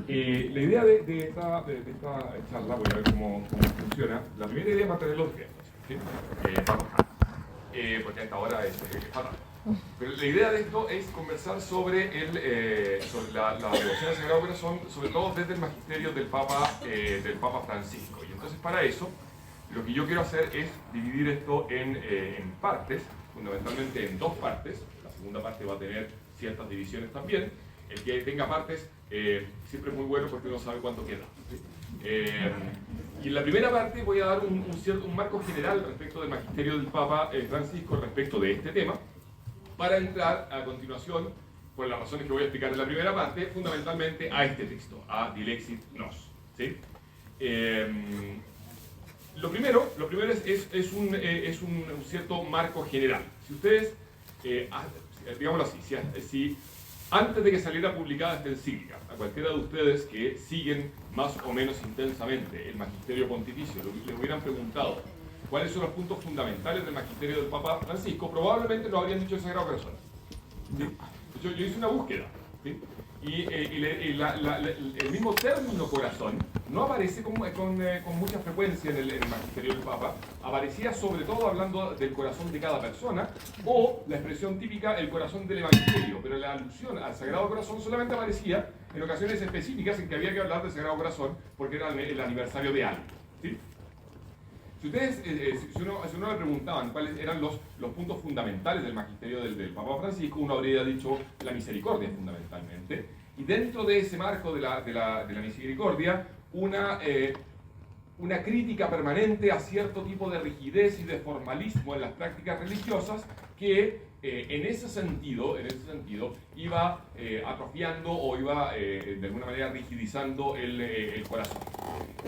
La idea de esta charla, voy a ver cómo funciona. La primera idea es mantener los tiempos, ¿sí? Porque a esta hora es fatal. Pero la idea de esto es conversar sobre la devoción al Sagrado Corazón, sobre todo desde el magisterio del Papa Francisco. Y entonces para eso, lo que yo quiero hacer es dividir esto en partes, fundamentalmente en dos partes. La segunda parte va a tener ciertas divisiones también. El que tenga partes siempre es muy bueno porque uno sabe cuánto queda, ¿sí? Y en la primera parte voy a dar un marco general respecto del magisterio del Papa Francisco respecto de este tema, para entrar a continuación, por las razones que voy a explicar en la primera parte, fundamentalmente a este texto, a Dilexit Nos, ¿sí? Lo primero es un cierto marco general. Si ustedes, digámoslo así, si antes de que saliera publicada esta encíclica, a cualquiera de ustedes que siguen más o menos intensamente el magisterio pontificio, le hubieran preguntado cuáles son los puntos fundamentales del magisterio del Papa Francisco, probablemente no habrían dicho el Sagrado Corazón, ¿sí? Yo hice una búsqueda, ¿sí? Y el mismo término corazón no aparece con mucha frecuencia en el magisterio del Papa. Aparecía sobre todo hablando del corazón de cada persona, o la expresión típica, el corazón del evangelio, pero la alusión al Sagrado Corazón solamente aparecía en ocasiones específicas en que había que hablar del Sagrado Corazón porque era el aniversario de algo, ¿sí? Si ustedes, si uno le preguntaban cuáles eran los puntos fundamentales del magisterio del Papa Francisco, uno habría dicho la misericordia fundamentalmente, y dentro de ese marco de la misericordia, una crítica permanente a cierto tipo de rigidez y de formalismo en las prácticas religiosas que en ese sentido iba atrofiando o iba de alguna manera rigidizando el corazón.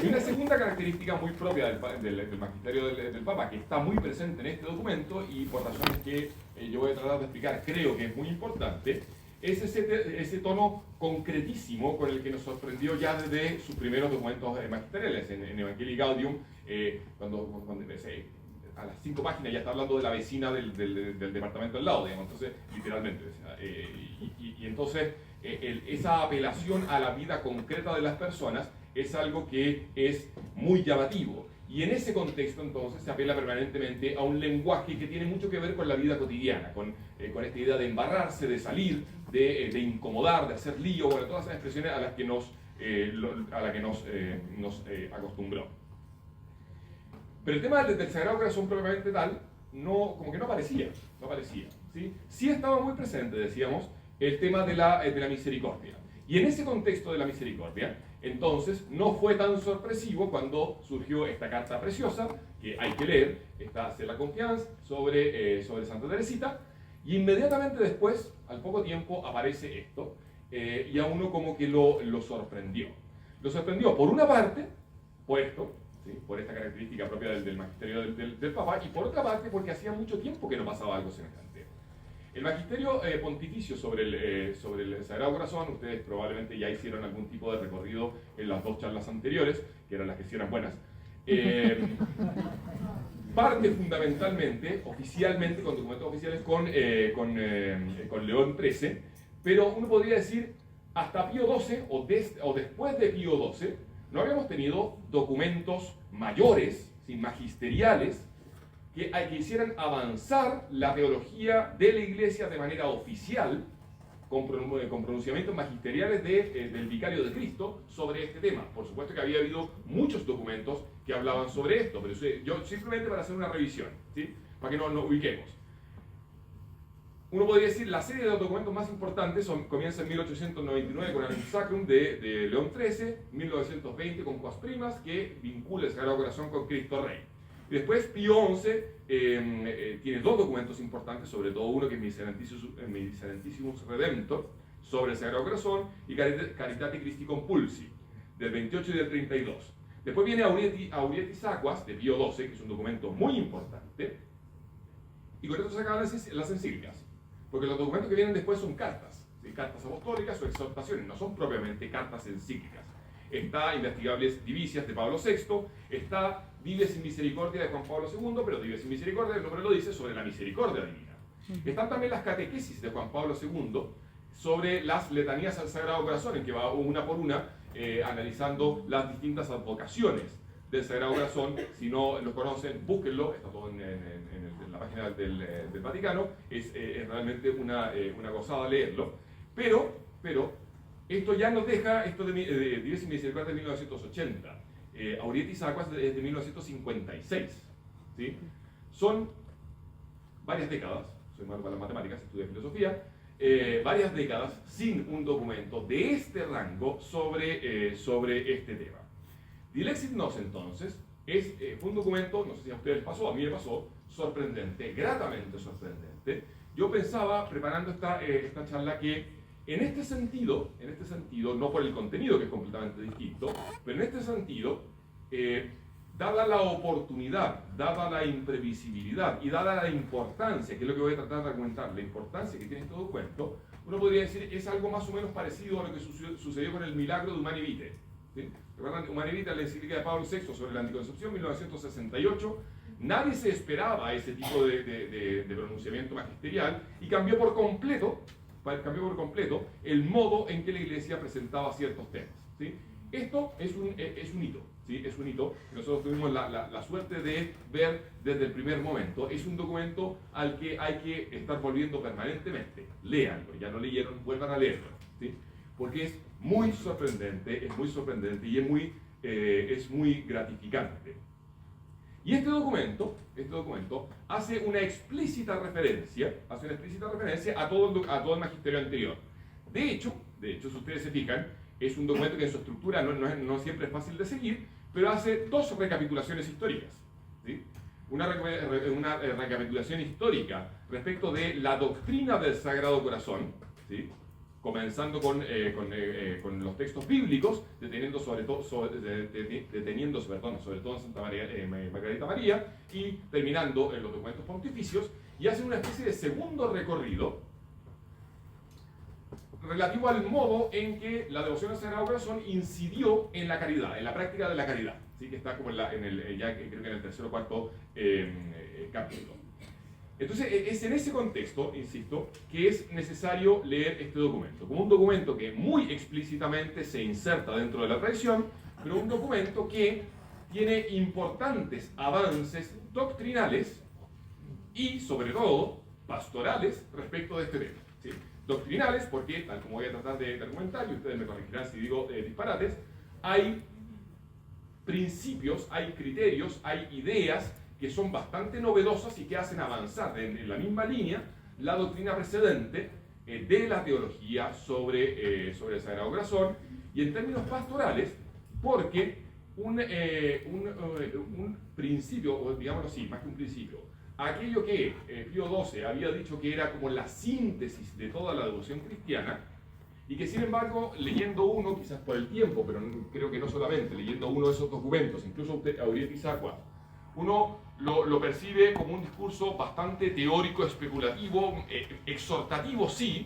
Y una segunda característica muy propia del magisterio del Papa, que está muy presente en este documento y por razones que yo voy a tratar de explicar, creo que es muy importante, es ese tono concretísimo con el que nos sorprendió ya desde sus primeros documentos magisteriales, en Evangelii Gaudium, cuando a las 5 páginas ya está hablando de la vecina del departamento al lado, digamos, entonces, literalmente. Y entonces, esa apelación a la vida concreta de las personas es algo que es muy llamativo. Y en ese contexto, entonces, se apela permanentemente a un lenguaje que tiene mucho que ver con la vida cotidiana, con esta idea de embarrarse, de salir, de incomodar, de hacer lío, bueno, todas esas expresiones a las que nos acostumbró. Pero el tema del Sagrado Corazón propiamente tal, como que no aparecía, ¿sí? Sí estaba muy presente, decíamos, el tema de la misericordia. Y en ese contexto de la misericordia, entonces, no fue tan sorpresivo cuando surgió esta carta preciosa, que hay que leer, esta C'est la Confiance, sobre Santa Teresita, y inmediatamente después, al poco tiempo, aparece esto, y a uno como que lo sorprendió. Lo sorprendió, por una parte, por esto, ¿sí? Por esta característica propia del magisterio del Papa, y por otra parte, porque hacía mucho tiempo que no pasaba algo semejante. El magisterio pontificio sobre el Sagrado Corazón, ustedes probablemente ya hicieron algún tipo de recorrido en las 2 charlas anteriores, que eran las que sí eran buenas. Parte fundamentalmente, oficialmente, con documentos oficiales, con León XIII, pero uno podría decir, hasta Pío XII o después de Pío XII, no habíamos tenido documentos mayores, magisteriales, que hicieran avanzar la teología de la Iglesia de manera oficial, con pronunciamientos magisteriales del Vicario de Cristo sobre este tema. Por supuesto que había habido muchos documentos que hablaban sobre esto, pero yo simplemente para hacer una revisión, ¿sí? Para que nos ubiquemos. Uno podría decir, la serie de los documentos más importantes comienza en 1899 con Annuntium Sacrum de León XIII, 1920 con Quas Primas, que vincula el Sagrado Corazón con Cristo Rey. Y después Pío XI tiene 2 documentos importantes, sobre todo uno que es Miserentissimus Redemptor, sobre el Sagrado Corazón, y Caritate Christi Compulsi, del 28 y del 32. Después viene Aurietis Aquas, de Pío XII, que es un documento muy importante, y con esto se acaban las encíclicas, porque los documentos que vienen después son cartas, ¿sí? Cartas apostólicas o exhortaciones, no son propiamente cartas encíclicas. Está Investigables Divicias de Pablo VI, está Vive sin Misericordia de Juan Pablo II, pero Vive sin Misericordia, el nombre lo dice, sobre la misericordia divina. Están también las catequesis de Juan Pablo II, sobre las letanías al Sagrado Corazón, en que va una por una analizando las distintas advocaciones del Sagrado Corazón. Si no los conocen, búsquenlo, está todo en la página del Vaticano. Es realmente una gozada leerlo. Pero esto ya nos deja, esto de Dios y Misericordia de 1980. Aurietis Aquas es de 1956. ¿Sí? Son varias décadas, soy malo para las matemáticas, estudié filosofía, varias décadas sin un documento de este rango sobre este tema. Dilexit Nos, entonces, fue un documento, no sé si a ustedes les pasó, a mí me pasó, sorprendente, gratamente sorprendente. Yo pensaba, preparando esta charla, que en este sentido, no por el contenido, que es completamente distinto, pero en este sentido, dada la oportunidad, dada la imprevisibilidad y dada la importancia, que es lo que voy a tratar de argumentar, la importancia que tiene este documento, uno podría decir es algo más o menos parecido a lo que sucedió con el milagro de Humanae Vitae. ¿Sí? ¿Recuerdan? Humanae Vitae, la encíclica de Pablo VI sobre la anticoncepción, 1968. Nadie se esperaba ese tipo de pronunciamiento magisterial y cambió por completo el modo en que la Iglesia presentaba ciertos temas. ¿Sí? Esto es un hito. ¿Sí? Es un hito que nosotros tuvimos la suerte de ver desde el primer momento. Es un documento al que hay que estar volviendo permanentemente. Léanlo, ya lo leyeron, vuelvan a leerlo. ¿Sí? Porque es muy sorprendente y es muy gratificante. Y este documento hace una explícita referencia a todo el magisterio anterior. De hecho, si ustedes se fijan, es un documento que en su estructura no siempre es fácil de seguir, pero hace dos recapitulaciones históricas. ¿Sí? Una recapitulación histórica respecto de la doctrina del Sagrado Corazón, ¿sí? Comenzando con los textos bíblicos, deteniendo sobre todo en Santa Margarita María, y terminando en los documentos pontificios, y hace una especie de segundo recorrido relativo al modo en que la devoción al Sagrado Corazón incidió en la caridad, en la práctica de la caridad, ¿sí? Que está como ya creo que en el tercer o cuarto capítulo. Entonces, es en ese contexto, insisto, que es necesario leer este documento, como un documento que muy explícitamente se inserta dentro de la tradición, pero un documento que tiene importantes avances doctrinales y, sobre todo, pastorales respecto de este tema. ¿Sí? Doctrinales, porque, tal como voy a tratar de argumentar, y ustedes me corregirán si digo disparates, hay principios, hay criterios, hay ideas que son bastante novedosas y que hacen avanzar en la misma línea la doctrina precedente de la teología sobre el Sagrado Corazón, y en términos pastorales, porque un principio, o digámoslo así, más que un principio, aquello que Pío XII había dicho que era como la síntesis de toda la devoción cristiana, y que sin embargo, leyendo uno, quizás por el tiempo, pero creo que no solamente, leyendo uno de esos documentos, incluso Aurietis Aquas, uno lo percibe como un discurso bastante teórico, especulativo, exhortativo sí,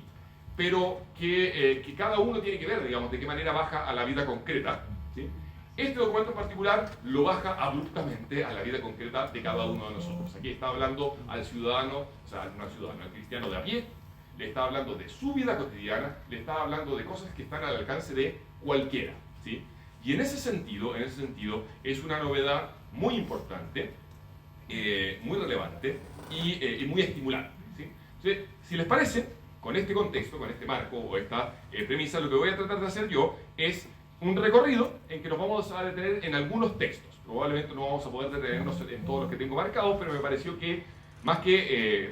pero que cada uno tiene que ver, digamos, de qué manera baja a la vida concreta. ¿Sí? Este documento en particular lo baja abruptamente a la vida concreta de cada uno de nosotros. Aquí está hablando al ciudadano, o sea, no al ciudadano, al cristiano de a pie, le está hablando de su vida cotidiana, le está hablando de cosas que están al alcance de cualquiera. ¿Sí? Y en ese sentido, es una novedad muy importante, muy relevante y muy estimulante. ¿Sí? Entonces, si les parece, con este contexto, con este marco o esta premisa, lo que voy a tratar de hacer yo es un recorrido en que nos vamos a detener en algunos textos. Probablemente no vamos a poder detenernos en todos los que tengo marcados, pero me pareció que más que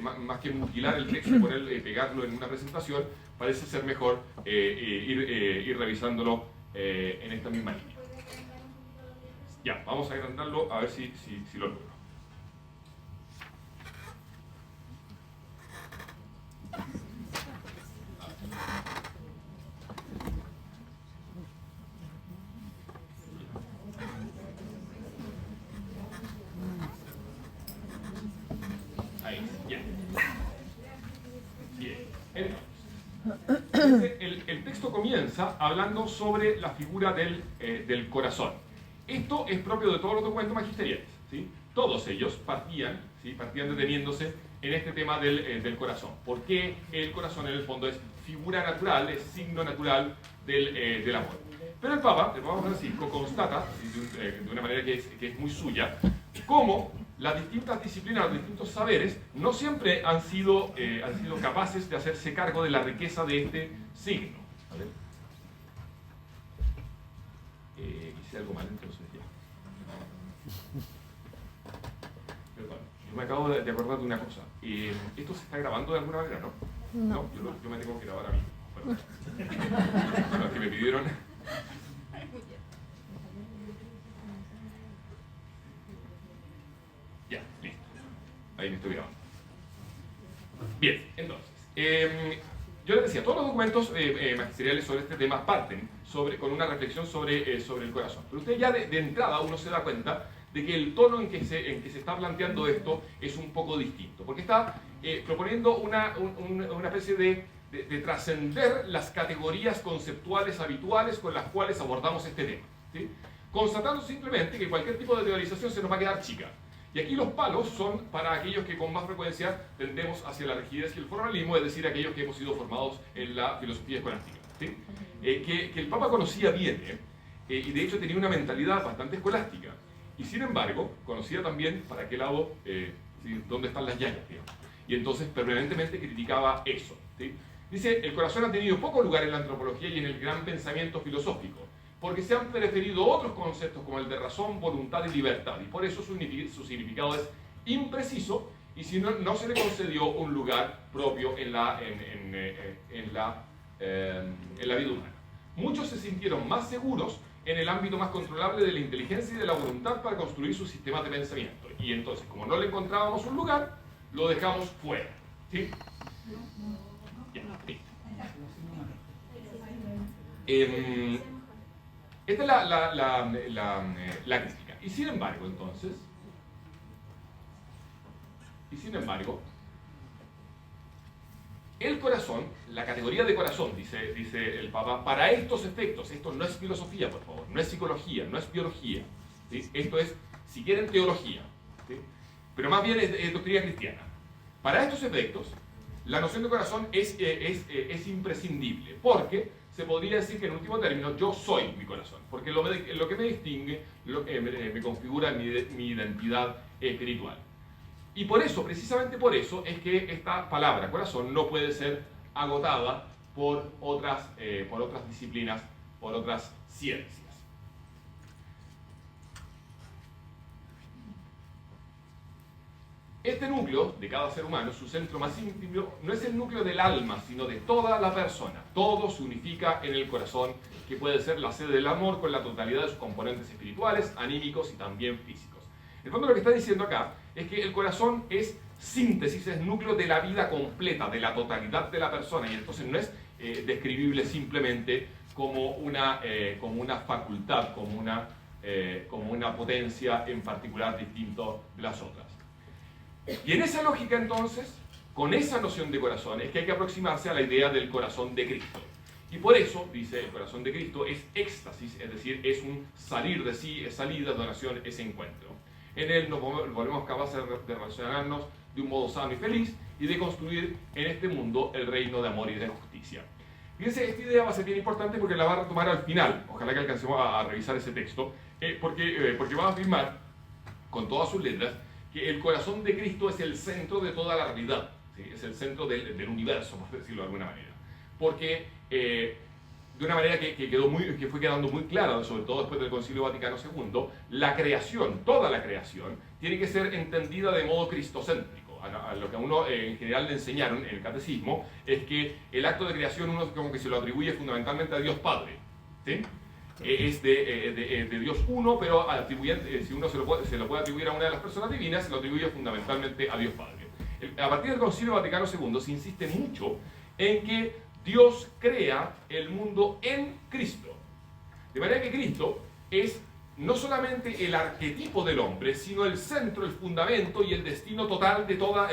mutilar el texto y pegarlo en una presentación, parece ser mejor ir revisándolo en esta misma línea. Ya, vamos a agrandarlo a ver si lo logro. Ahí, ya. Bien. Entonces, el texto comienza hablando sobre la figura del corazón. Esto es propio de todos los documentos magisteriales. ¿Sí? Todos ellos partían deteniéndose en este tema del corazón. Porque el corazón en el fondo es figura natural, es signo natural del amor. Pero el Papa Francisco constata, de una manera que es muy suya, cómo las distintas disciplinas, los distintos saberes, no siempre han sido capaces de hacerse cargo de la riqueza de este signo. ¿Vale? Hice algo mal, entonces ya. Perdón, yo me acabo de acordar de una cosa. ¿Esto se está grabando de alguna manera, no? No, yo me tengo que grabar a mí. Perdón. Bueno, es que me pidieron... Ya, listo. Ahí me estoy grabando. Bien, entonces, yo les decía, todos los documentos magisteriales sobre este tema parten con una reflexión sobre el corazón. Pero usted ya de entrada uno se da cuenta de que el tono en que se está planteando esto es un poco distinto, porque está proponiendo una especie de trascender las categorías conceptuales habituales con las cuales abordamos este tema, ¿sí? Constatando simplemente que cualquier tipo de teorización se nos va a quedar chica. Y aquí los palos son para aquellos que con más frecuencia tendemos hacia la rigidez y el formalismo, es decir, aquellos que hemos sido formados en la filosofía escolástica, ¿sí? Que el Papa conocía bien, y de hecho tenía una mentalidad bastante escolástica, y sin embargo conocía también para qué lado, ¿sí? Dónde están las llagas, digamos. Y entonces permanentemente criticaba eso, ¿sí? Dice, el corazón ha tenido poco lugar en la antropología y en el gran pensamiento filosófico, porque se han preferido otros conceptos como el de razón, voluntad y libertad, y por eso su significado es impreciso, y si no se le concedió un lugar propio en la vida humana. Muchos se sintieron más seguros en el ámbito más controlable de la inteligencia y de la voluntad para construir sus sistemas de pensamiento, y entonces, como no le encontrábamos un lugar, lo dejamos fuera, ¿sí? Ya, listo. Esta es la crítica. Y sin embargo, entonces, el corazón, la categoría de corazón, dice el Papa, para estos efectos, esto no es filosofía, por favor, no es psicología, no es biología, ¿sí? Esto es, si quieren, teología, ¿sí? Pero más bien es doctrina cristiana. Para estos efectos, la noción de corazón es imprescindible, porque se podría decir que en último término yo soy mi corazón, porque lo que me distingue, me configura mi identidad espiritual. Y por eso, precisamente por eso, es que esta palabra corazón no puede ser agotada por otras disciplinas, por otras ciencias. Este núcleo de cada ser humano, su centro más íntimo, no es el núcleo del alma, sino de toda la persona. Todo se unifica en el corazón, que puede ser la sede del amor con la totalidad de sus componentes espirituales, anímicos y también físicos. En el fondo lo que está diciendo acá es que el corazón es síntesis, es núcleo de la vida completa, de la totalidad de la persona, y entonces no es describible simplemente como una facultad, como una potencia en particular distinto de las otras. Y en esa lógica, entonces, con esa noción de corazón, es que hay que aproximarse a la idea del corazón de Cristo. Y por eso, dice, el corazón de Cristo es éxtasis, es decir, es un salir de sí, es salida, donación, es encuentro. En él nos volvemos capaces de relacionarnos de un modo sano y feliz y de construir en este mundo el reino de amor y de justicia. Fíjense, esta idea va a ser bien importante porque la va a retomar al final. Ojalá que alcancemos a revisar ese texto, porque va a afirmar con todas sus letras que el corazón de Cristo es el centro de toda la realidad, ¿sí? Es el centro del universo, por decirlo de alguna manera. Porque de una manera que fue quedando muy clara, sobre todo después del Concilio Vaticano II, la creación, toda la creación, tiene que ser entendida de modo cristocéntrico. A lo que a uno en general le enseñaron en el catecismo es que el acto de creación uno como que se lo atribuye fundamentalmente a Dios Padre, ¿sí? Es de Dios uno, pero si uno se lo puede atribuir a una de las personas divinas, se lo atribuye fundamentalmente a Dios Padre. A partir del Concilio Vaticano II se insiste mucho en que Dios crea el mundo en Cristo. De manera que Cristo es no solamente el arquetipo del hombre, sino el centro, el fundamento y el destino total de toda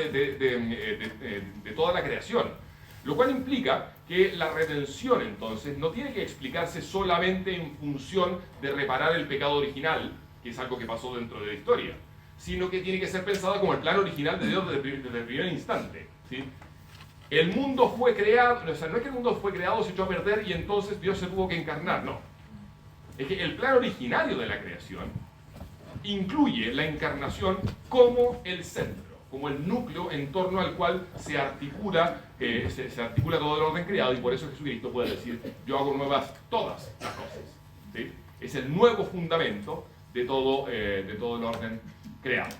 la creación. Lo cual implica que la redención, entonces, no tiene que explicarse solamente en función de reparar el pecado original, que es algo que pasó dentro de la historia, sino que tiene que ser pensada como el plan original de Dios desde el primer instante, ¿sí? El mundo fue creado, o sea, no es que el mundo fue creado, se echó a perder y entonces Dios se tuvo que encarnar, no. Es que el plan originario de la creación incluye la encarnación como el centro, como el núcleo en torno al cual se articula todo el orden creado, y por eso Jesucristo puede decir: yo hago nuevas todas las cosas, ¿sí? Es el nuevo fundamento de todo el orden creado.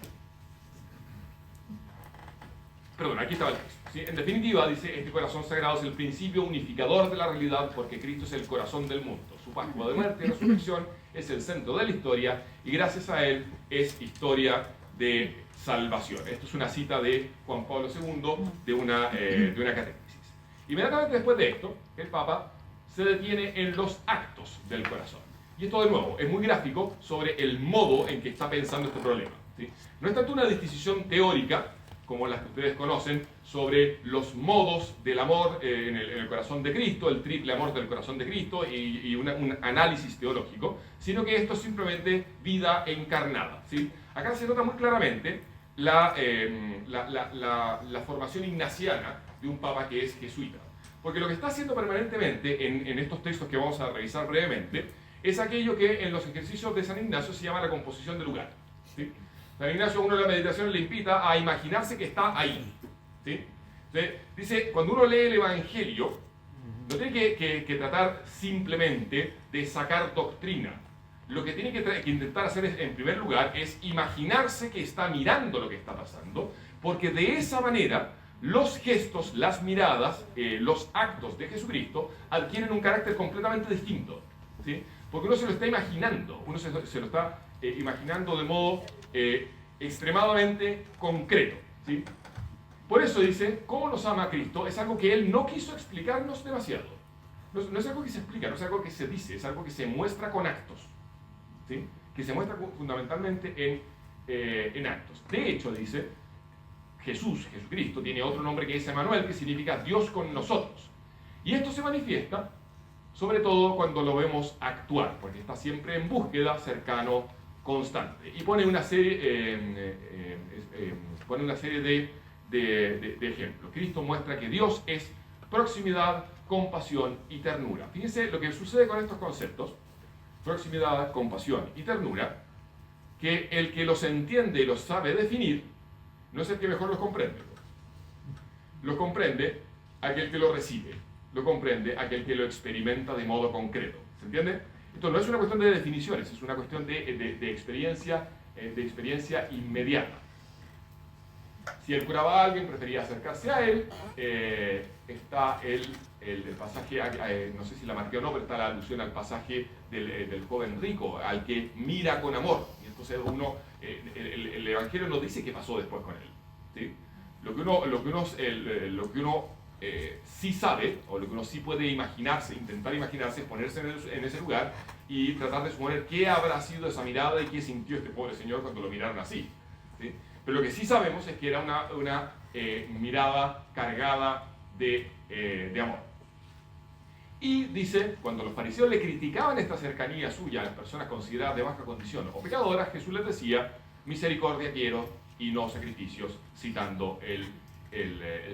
Perdón, aquí estaba el texto, ¿sí? En definitiva, dice: este corazón sagrado es el principio unificador de la realidad, porque Cristo es el corazón del mundo. Su Pascua de muerte y resurrección es el centro de la historia, y gracias a él es historia de salvación. Esto es una cita de Juan Pablo II de una catequesis. Inmediatamente después de esto, el Papa se detiene en los actos del corazón. Y esto, de nuevo, es muy gráfico sobre el modo en que está pensando este problema, ¿sí? No es tanto una disquisición teórica como las que ustedes conocen, sobre los modos del amor en el corazón de Cristo, el triple amor del corazón de Cristo y un análisis teológico, sino que esto es simplemente vida encarnada, ¿sí? Acá se nota muy claramente la formación ignaciana de un papa que es jesuita. Porque lo que está haciendo permanentemente en estos textos que vamos a revisar brevemente es aquello que en los ejercicios de San Ignacio se llama la composición de lugar, ¿sí? San Ignacio, uno de la meditación le invita a imaginarse que está ahí, ¿sí? Entonces, dice, cuando uno lee el Evangelio, no tiene que tratar simplemente de sacar doctrina. Lo que tiene que intentar hacer en primer lugar es imaginarse que está mirando lo que está pasando, porque de esa manera los gestos, las miradas, los actos de Jesucristo adquieren un carácter completamente distinto, ¿sí? Porque uno se lo está imaginando, uno se lo está imaginando de modo extremadamente concreto, ¿sí? Por eso dice: cómo nos ama Cristo es algo que Él no quiso explicarnos demasiado. No es algo que se explica, no es algo que se dice, es algo que se muestra con actos, ¿sí? Que se muestra fundamentalmente en actos. De hecho, dice, Jesucristo, tiene otro nombre que es Emmanuel, que significa Dios con nosotros. Y esto se manifiesta sobre todo cuando lo vemos actuar, porque está siempre en búsqueda, cercano, constante. Y pone una serie, de ejemplos. Cristo muestra que Dios es proximidad, compasión y ternura. Fíjense lo que sucede con estos conceptos: proximidad, compasión y ternura, que el que los entiende y los sabe definir no es el que mejor los comprende. Los comprende aquel que lo recibe, lo comprende aquel que lo experimenta de modo concreto. ¿Se entiende? Esto no es una cuestión de definiciones, es una cuestión de experiencia inmediata. Si él curaba a alguien, prefería acercarse a él. Está el pasaje, no sé si la marqué o no, pero está la alusión al pasaje del joven rico, al que mira con amor. Y entonces el Evangelio nos dice qué pasó después con él, ¿sí? Lo que uno sí sabe, o lo que uno sí puede imaginarse, intentar imaginarse, es ponerse en ese lugar y tratar de suponer qué habrá sido esa mirada y qué sintió este pobre señor cuando lo miraron así, ¿sí? Pero lo que sí sabemos es que era una mirada cargada de amor. Y dice, cuando los fariseos le criticaban esta cercanía suya a las personas consideradas de baja condición o pecadoras, Jesús les decía: misericordia quiero y no sacrificios, citando el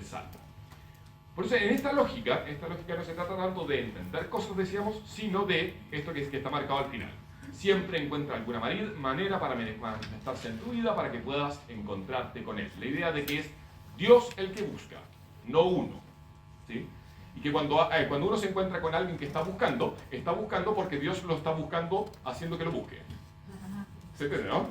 Salmo. Por eso, en esta lógica no se trata tanto de entender cosas, decíamos, sino de esto que está marcado al final. Siempre encuentra alguna manera para manifestarse en tu vida para que puedas encontrarte con Él. La idea de que es Dios el que busca, no uno, ¿sí? Y que cuando uno se encuentra con alguien que está buscando porque Dios lo está buscando haciendo que lo busque. ¿Se entiende, no?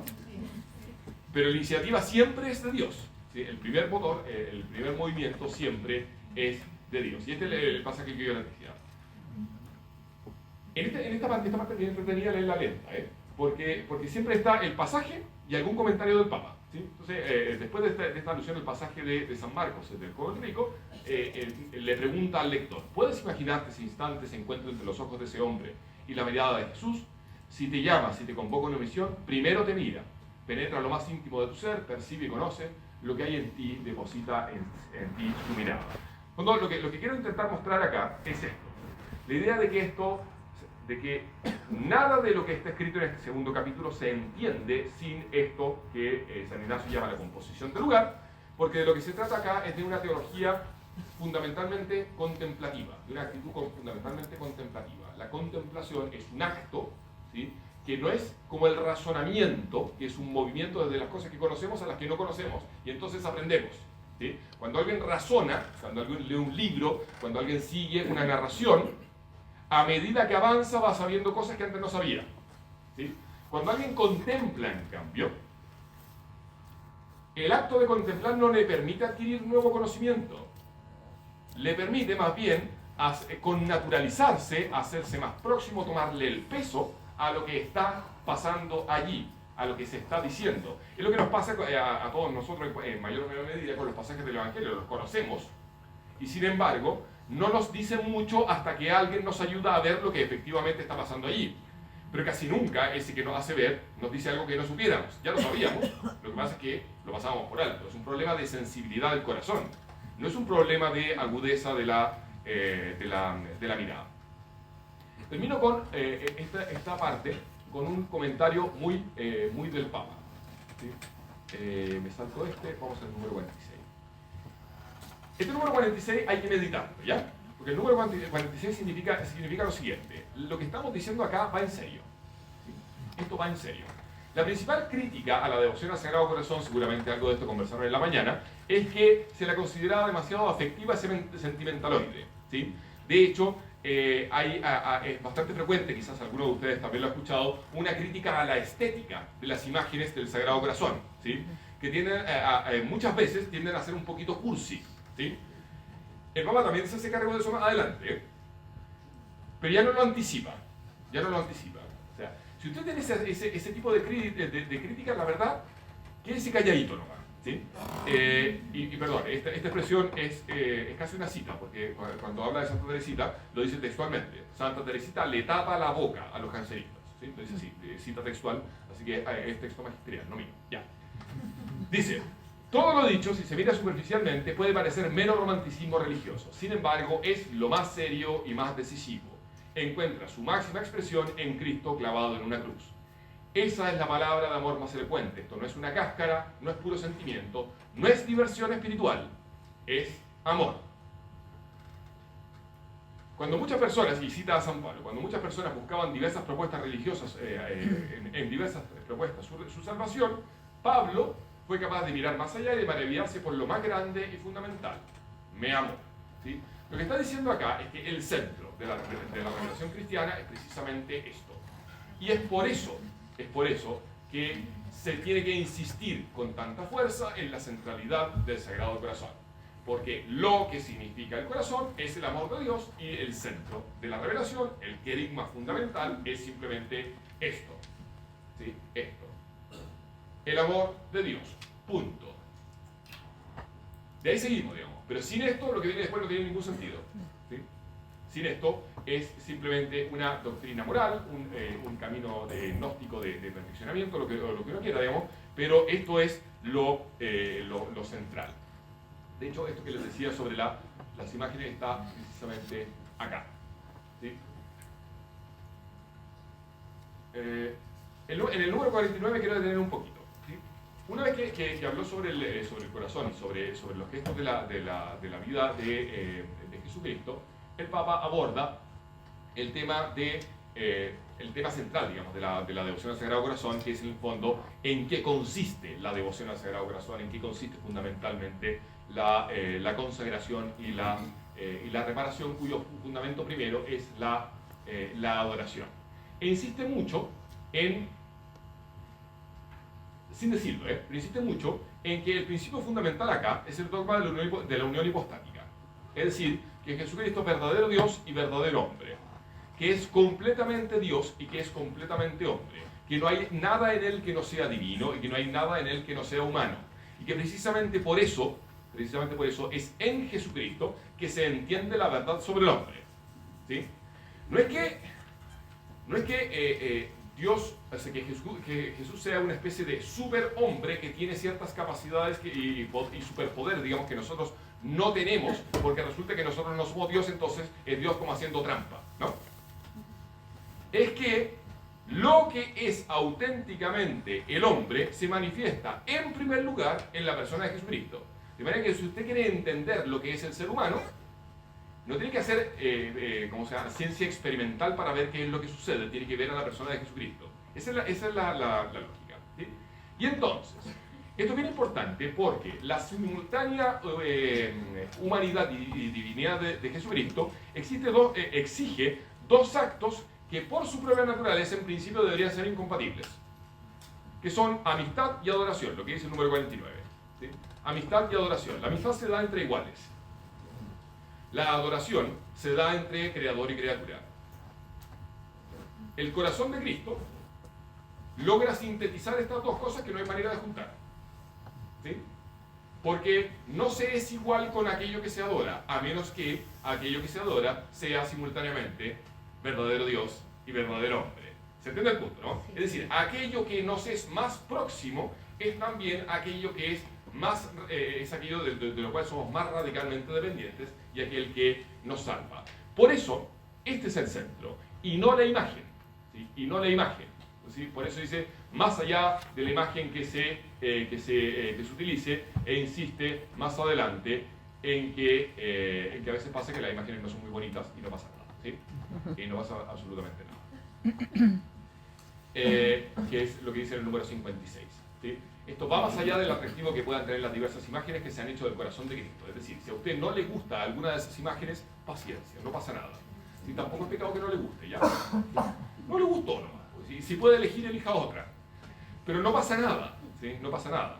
Pero la iniciativa siempre es de Dios, ¿sí? El primer motor, el primer movimiento siempre es de Dios. Y este es el pasaje que yo les decía. En esta parte bien entretenida leerla lenta, porque siempre está el pasaje y algún comentario del Papa, ¿sí? Entonces, después de esta alusión al pasaje de San Marcos, del joven rico, le pregunta al lector: ¿puedes imaginarte ese instante se encuentra entre los ojos de ese hombre y la mirada de Jesús? Si te llama, si te convoca a una misión, primero te mira, penetra lo más íntimo de tu ser, percibe y conoce lo que hay en ti, deposita en ti su mirada. Lo que quiero intentar mostrar acá es esto: la idea de que Nada de lo que está escrito en este segundo capítulo se entiende sin esto que San Ignacio llama la composición del lugar, porque de lo que se trata acá es de una teología fundamentalmente contemplativa, de una actitud fundamentalmente contemplativa. La contemplación es un acto, ¿sí?, que no es como el razonamiento, que es un movimiento desde las cosas que conocemos a las que no conocemos, y entonces aprendemos. ¿Sí? Cuando alguien razona, cuando alguien lee un libro, cuando alguien sigue una narración, a medida que avanza va sabiendo cosas que antes no sabía. ¿Sí? Cuando alguien contempla, en cambio, el acto de contemplar no le permite adquirir nuevo conocimiento, le permite más bien connaturalizarse, hacerse más próximo, tomarle el peso a lo que está pasando allí, a lo que se está diciendo. Es lo que nos pasa a todos nosotros en mayor o menor medida con los pasajes del Evangelio, los conocemos, y sin embargo no nos dicen mucho hasta que alguien nos ayuda a ver lo que efectivamente está pasando allí. Pero casi nunca ese que nos hace ver nos dice algo que no supiéramos. Ya lo sabíamos, lo que pasa es que lo pasábamos por alto. Es un problema de sensibilidad del corazón, no es un problema de agudeza de la mirada. Termino con esta parte con un comentario muy del Papa. ¿Sí? Me salto vamos al número 46. Este número 46 hay que meditarlo, ¿ya? Porque el número 46 significa lo siguiente: lo que estamos diciendo acá va en serio. ¿Sí? Esto va en serio. La principal crítica a la devoción al Sagrado Corazón, seguramente algo de esto conversaron en la mañana, es que se la consideraba demasiado afectiva y sentimentaloide. ¿Sí? De hecho, es bastante frecuente, quizás algunos de ustedes también lo han escuchado, una crítica a la estética de las imágenes del Sagrado Corazón, ¿sí? Que muchas veces tienden a ser un poquito cursi. ¿Sí? El Papa también se hace cargo de eso más adelante, pero ya no lo anticipa. O sea, si usted tiene ese tipo de crítica, la verdad, quédese calladito nomás. ¿Sí? Perdón, esta expresión es casi una cita, porque cuando habla de Santa Teresita lo dice textualmente. Santa Teresita le tapa la boca a los jansenistas. ¿Sí? Lo dice así, cita textual, así que es texto magisterial, no mío. Ya. Dice: todo lo dicho, si se mira superficialmente, puede parecer mero romanticismo religioso. Sin embargo, es lo más serio y más decisivo. Encuentra su máxima expresión en Cristo clavado en una cruz. Esa es la palabra de amor más elocuente. Esto no es una cáscara, no es puro sentimiento, no es diversión espiritual, es amor. Cuando muchas personas, y cita a San Pablo, cuando muchas personas buscaban diversas propuestas religiosas, en diversas propuestas su salvación, Pablo fue capaz de mirar más allá y de maravillarse por lo más grande y fundamental: me amo. ¿Sí? Lo que está diciendo acá es que el centro de la revelación cristiana es precisamente esto. Y es por eso que se tiene que insistir con tanta fuerza en la centralidad del Sagrado Corazón. Porque lo que significa el corazón es el amor de Dios, y el centro de la revelación, el querigma fundamental, es simplemente esto. ¿Sí? Esto. El amor de Dios. Punto. De ahí seguimos, digamos. Pero sin esto, lo que viene después no tiene ningún sentido. ¿Sí? Sin esto es simplemente una doctrina moral, un camino gnóstico de perfeccionamiento, lo que uno quiera, digamos, pero esto es lo central. De hecho, esto que les decía sobre las imágenes está precisamente acá. ¿Sí? En el número 49 quiero detener un poquito. ¿Sí? Una vez que habló sobre el corazón y sobre los gestos de la vida de Jesucristo, el Papa aborda el tema central, digamos, de la devoción al Sagrado Corazón, que es en el fondo en qué consiste la devoción al Sagrado Corazón, en qué consiste fundamentalmente la consagración y la reparación, cuyo fundamento primero es la adoración. E insiste mucho sin decirlo, pero insiste mucho en que el principio fundamental acá es el dogma de la unión hipostática. Es decir, que Jesucristo es verdadero Dios y verdadero hombre, que es completamente Dios y que es completamente hombre, que no hay nada en él que no sea divino y que no hay nada en él que no sea humano, y que precisamente por eso es en Jesucristo que se entiende la verdad sobre el hombre. ¿Sí? No es que Dios, o sea, que Jesús sea una especie de superhombre que tiene ciertas capacidades y superpoder, digamos, que nosotros no tenemos, porque resulta que nosotros no somos Dios, entonces es Dios como haciendo trampa, ¿no? Es que lo que es auténticamente el hombre se manifiesta en primer lugar en la persona de Jesucristo. De manera que si usted quiere entender lo que es el ser humano, no tiene que hacer ciencia experimental para ver qué es lo que sucede, tiene que ver a la persona de Jesucristo. Esa es la lógica. ¿Sí? Y entonces, esto es bien importante porque la simultánea humanidad y divinidad de Jesucristo exige dos actos que por su propia naturaleza en principio deberían ser incompatibles, que son amistad y adoración, lo que dice el número 49. ¿Sí? Amistad y adoración. La amistad se da entre iguales. La adoración se da entre creador y criatura. El corazón de Cristo logra sintetizar estas dos cosas que no hay manera de juntar. ¿Sí? Porque no se es igual con aquello que se adora, a menos que aquello que se adora sea simultáneamente verdadero Dios y verdadero hombre. ¿Se entiende el punto, no? Sí. Es decir, aquello que nos es más próximo es también aquello que es más, es aquello de lo cual somos más radicalmente dependientes y aquel que nos salva. Por eso, este es el centro, y no la imagen. ¿Sí? Y no la imagen. ¿Sí? Por eso dice, más allá de la imagen que se utilice, e insiste más adelante en que a veces pasa que las imágenes no son muy bonitas y no pasa nada. ¿Sí? Y no pasa absolutamente nada. Que es lo que dice el número 56. ¿Sí? Esto va más allá del atractivo que puedan tener las diversas imágenes que se han hecho del corazón de Cristo. Es decir, si a usted no le gusta alguna de esas imágenes, paciencia, no pasa nada. Si tampoco es pecado que no le guste, ya. No le gustó nomás. Si puede elegir, elija otra. Pero no pasa nada. ¿Sí? No pasa nada.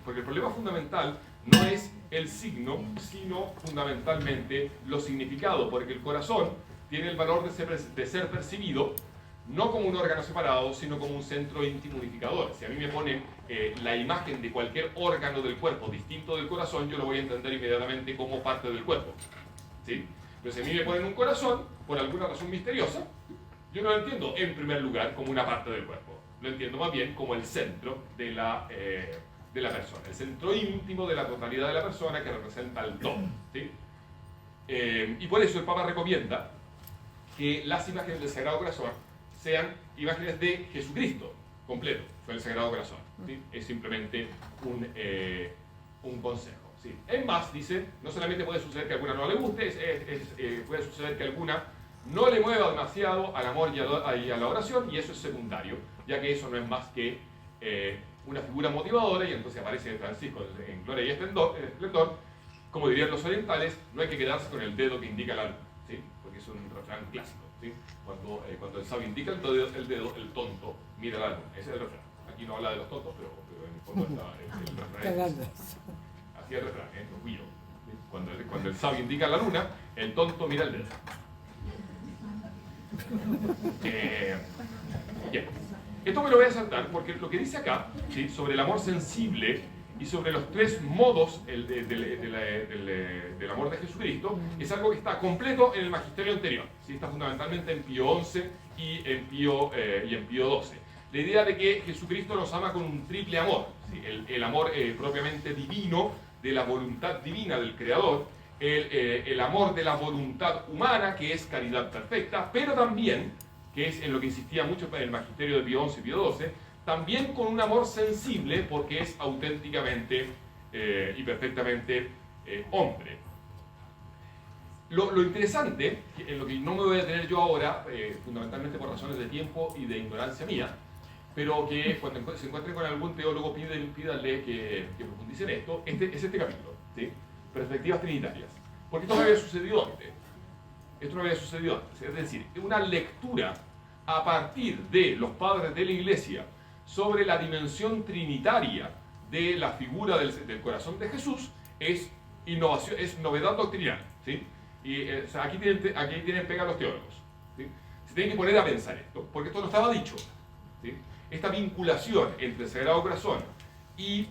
Porque el problema fundamental no es el signo, sino fundamentalmente los significados. Porque el corazón tiene el valor de ser percibido no como un órgano separado, sino como un centro íntimo unificador. Si a mí me ponen la imagen de cualquier órgano del cuerpo distinto del corazón, yo lo voy a entender inmediatamente como parte del cuerpo. ¿Sí? Pero si a mí me ponen un corazón, por alguna razón misteriosa, yo no lo entiendo en primer lugar como una parte del cuerpo. Lo entiendo más bien como el centro de la persona, el centro íntimo de la totalidad de la persona que representa el todo. ¿Sí? Y por eso el Papa recomienda que las imágenes del Sagrado Corazón sean imágenes de Jesucristo completo, con el Sagrado Corazón. ¿Sí? Es simplemente un consejo. ¿Sí? En más, dice, no solamente puede suceder que a alguna no le guste, puede suceder que a alguna no le mueva demasiado al amor y a la oración, y eso es secundario, ya que eso no es más que una figura motivadora, y entonces aparece Francisco en Gloria y Esplendor. Como dirían los orientales, no hay que quedarse con el dedo que indica la luz, ¿sí? Porque es un refrán clásico. ¿Sí? Cuando el sabio indica el dedo, el tonto mira la luna. Ese es el refrán. Aquí no habla de los tontos, pero en el fondo está el refrán. Así es el refrán, los guillos. ¿Sí? Cuando el sabio indica la luna, el tonto mira el dedo. Bien. Esto me lo voy a saltar porque lo que dice acá, ¿sí? Sobre el amor sensible y sobre los tres modos del amor de Jesucristo, es algo que está completo en el magisterio anterior. ¿Sí? Está fundamentalmente en Pío XI y en Pío XII. La idea de que Jesucristo nos ama con un triple amor. ¿Sí? El amor propiamente divino, de la voluntad divina del Creador, el amor de la voluntad humana, que es caridad perfecta, pero también, que es en lo que insistía mucho en el magisterio de Pío XI y Pío XII, también con un amor sensible, porque es auténticamente y perfectamente hombre. Lo interesante, en lo que no me voy a detener yo ahora, fundamentalmente por razones de tiempo y de ignorancia mía, pero que cuando se encuentren con algún teólogo, pídanle que profundice en esto, es este capítulo, ¿sí? Perspectivas trinitarias. Porque esto no había sucedido antes. Esto no había sucedido antes. Es decir, una lectura a partir de los padres de la Iglesia sobre la dimensión trinitaria de la figura del corazón de Jesús es innovación, es novedad doctrinal. ¿Sí? Y o sea, aquí tienen pega los teólogos. ¿Sí? Se tienen que poner a pensar esto, porque esto no estaba dicho. ¿Sí? Esta vinculación entre el Sagrado Corazón y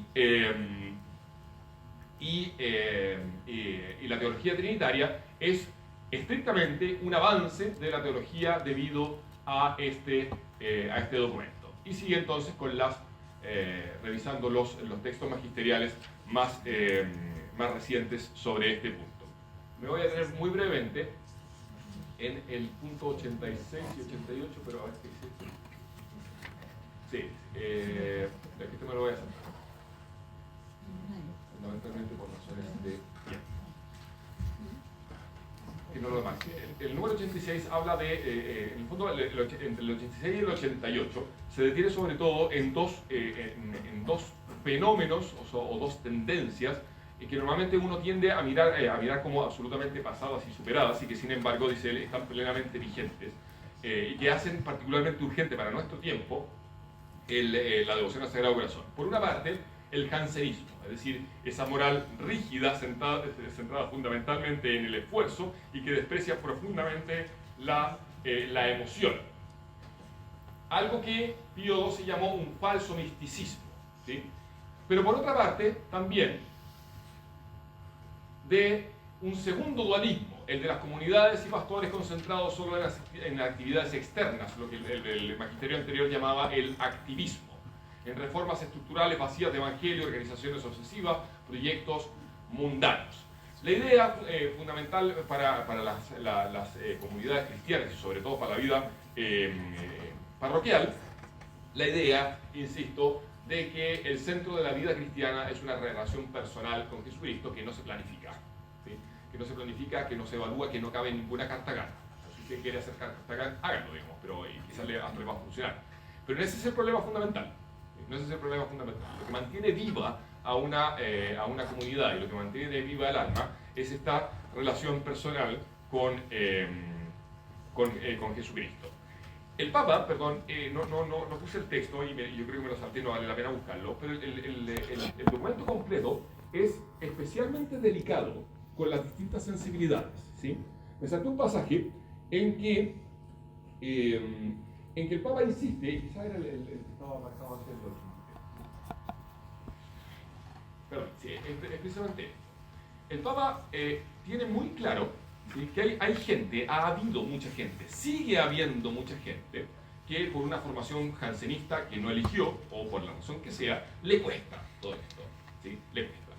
la teología trinitaria es estrictamente un avance de la teología debido a este documento. Y sigue entonces con revisando los textos magisteriales más recientes sobre este punto. Me voy a detener muy brevemente en el punto 86 y 88, pero a ver qué dice. 86 habla de, en el fondo, entre el 86 y el 88, se detiene sobre todo en dos fenómenos o dos tendencias que normalmente uno tiende a mirar como absolutamente pasadas y superadas y que sin embargo, dice él, están plenamente vigentes y que hacen particularmente urgente para nuestro tiempo la devoción al Sagrado Corazón. Por una parte, el jansenismo, es decir, esa moral rígida centrada fundamentalmente en el esfuerzo y que desprecia profundamente la emoción. Algo que Pío XII llamó un falso misticismo, ¿sí? Pero por otra parte, también de un segundo dualismo, el de las comunidades y pastores concentrados solo en actividades externas, lo que el magisterio anterior llamaba el activismo, en reformas estructurales vacías de evangelio, organizaciones obsesivas, proyectos mundanos. La idea fundamental para las comunidades cristianas y sobre todo para la vida parroquial, la idea, insisto, de que el centro de la vida cristiana es una relación personal con Jesucristo que no se planifica, ¿sí? Que no se planifica, que no se evalúa, que no cabe en ninguna carta gana. Si usted quiere hacer carta gana, háganlo, digamos, pero quizás le va a funcionar. Pero ese es el problema fundamental. No ese es el problema fundamental. Lo que mantiene viva a una comunidad y lo que mantiene viva el alma es esta relación personal con Jesucristo. El Papa, perdón, no puse el texto y yo creo que me lo salté, no vale la pena buscarlo, pero el documento completo es especialmente delicado con las distintas sensibilidades, ¿sí? Me salté un pasaje en que el Papa insiste, y quizás era el que estaba marcado antes del otro. Perdón, sí, es precisamente esto. El Papa tiene muy claro, ¿sí?, que hay gente, ha habido mucha gente, sigue habiendo mucha gente que por una formación jansenista que no eligió, o por la razón que sea, le cuesta todo esto, ¿sí? Le cuesta.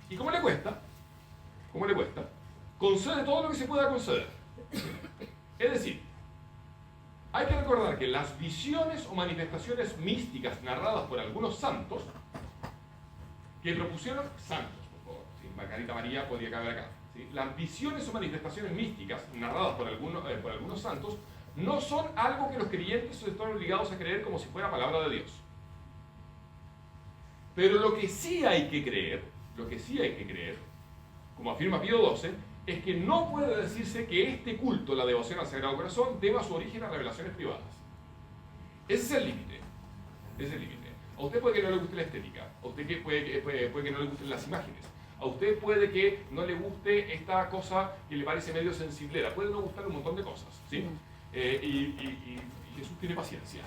¿Y cómo le cuesta? ¿Cómo le cuesta? Concede todo lo que se pueda conceder. Es decir, hay que recordar que las visiones o manifestaciones místicas narradas por algunos santos, que propusieron santos, por favor, ¿sí? Margarita María podría caber acá, ¿sí? Las visiones o manifestaciones místicas narradas por algunos santos no son algo que los creyentes están obligados a creer como si fuera palabra de Dios. Pero lo que sí hay que creer, como afirma Pío XII, es que no puede decirse que este culto, la devoción al Sagrado Corazón, deba su origen a revelaciones privadas. Ese es el límite. Ese es el límite. A usted puede que no le guste la estética, a usted puede que no le gusten las imágenes, a usted puede que no le guste esta cosa que le parece medio sensiblera, puede no gustarle un montón de cosas, ¿sí? Y Jesús tiene paciencia.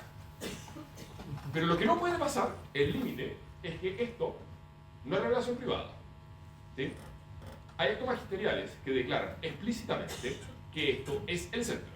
Pero lo que no puede pasar, el límite, es que esto no es revelación privada, ¿sí? Hay actos magisteriales que declaran explícitamente que esto es el centro,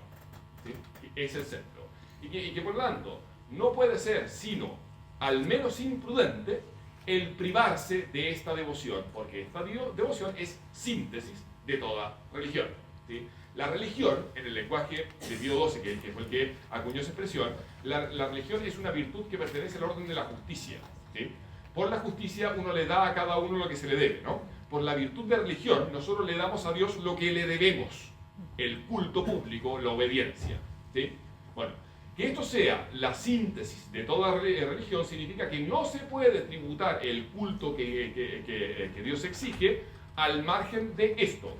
¿sí? Es el centro. Y que por lo tanto no puede ser sino, al menos imprudente, el privarse de esta devoción, porque esta devoción es síntesis de toda religión, ¿sí? La religión, en el lenguaje de Pío XII, que fue el que acuñó esa expresión, la religión es una virtud que pertenece al orden de la justicia, ¿sí? Por la justicia uno le da a cada uno lo que se le debe, ¿no? Por la virtud de religión nosotros le damos a Dios lo que le debemos, el culto público, la obediencia, ¿sí? Bueno, que esto sea la síntesis de toda religión significa que no se puede tributar el culto que Dios exige al margen de esto,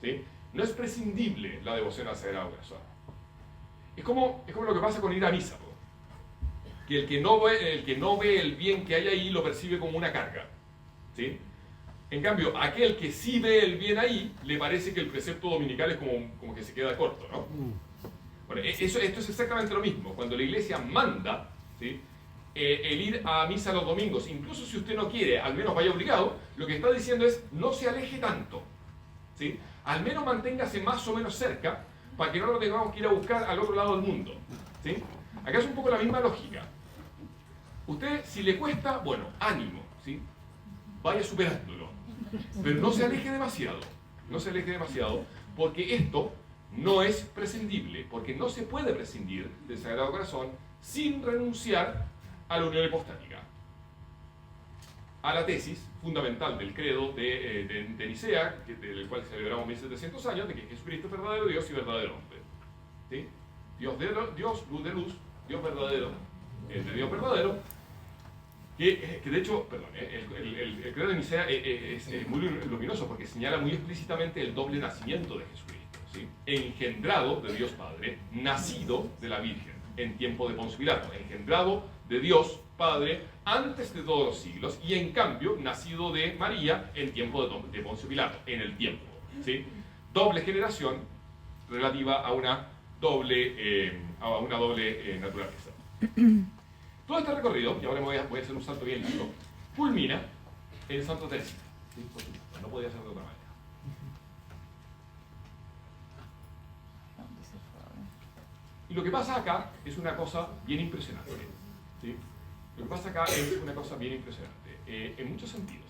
¿sí? No es prescindible la devoción al Sagrado Corazón. Es como lo que pasa con ir a misa, ¿no? Que el que no ve el bien que hay ahí lo percibe como una carga, ¿sí? En cambio, aquel que sí ve el bien ahí, le parece que el precepto dominical es como que se queda corto, ¿no? Bueno, esto es exactamente lo mismo. Cuando la iglesia manda, ¿sí?, el ir a misa los domingos, incluso si usted no quiere, al menos vaya obligado, lo que está diciendo es no se aleje tanto, ¿sí? Al menos manténgase más o menos cerca para que no lo tengamos que ir a buscar al otro lado del mundo, ¿sí? Acá es un poco la misma lógica. Usted, si le cuesta, bueno, ánimo, ¿sí? Vaya superándolo, pero no se aleje demasiado, porque esto no es prescindible, porque no se puede prescindir del Sagrado Corazón sin renunciar a la unión hipostática, a la tesis fundamental del credo de Nicea, del cual celebramos 1700 años, de que Jesucristo es verdadero Dios y verdadero hombre, ¿sí? Dios, luz de luz, Dios verdadero, el de Dios verdadero, que de hecho, perdón, el credo de Nicea es muy luminoso porque señala muy explícitamente el doble nacimiento de Jesucristo, ¿sí? Engendrado de Dios Padre, nacido de la Virgen en tiempo de Poncio Pilato, engendrado de Dios Padre antes de todos los siglos y en cambio nacido de María en tiempo de Poncio Pilato, en el tiempo, ¿sí? Doble generación relativa a una doble naturaleza. Todo este recorrido, y ahora voy a hacer un salto bien largo, culmina en Santa Teresita. ¿Sí? Por supuesto, no podía ser de otra manera. Y lo que pasa acá es una cosa bien impresionante. ¿Sí? Lo que pasa acá es una cosa bien impresionante, en muchos sentidos.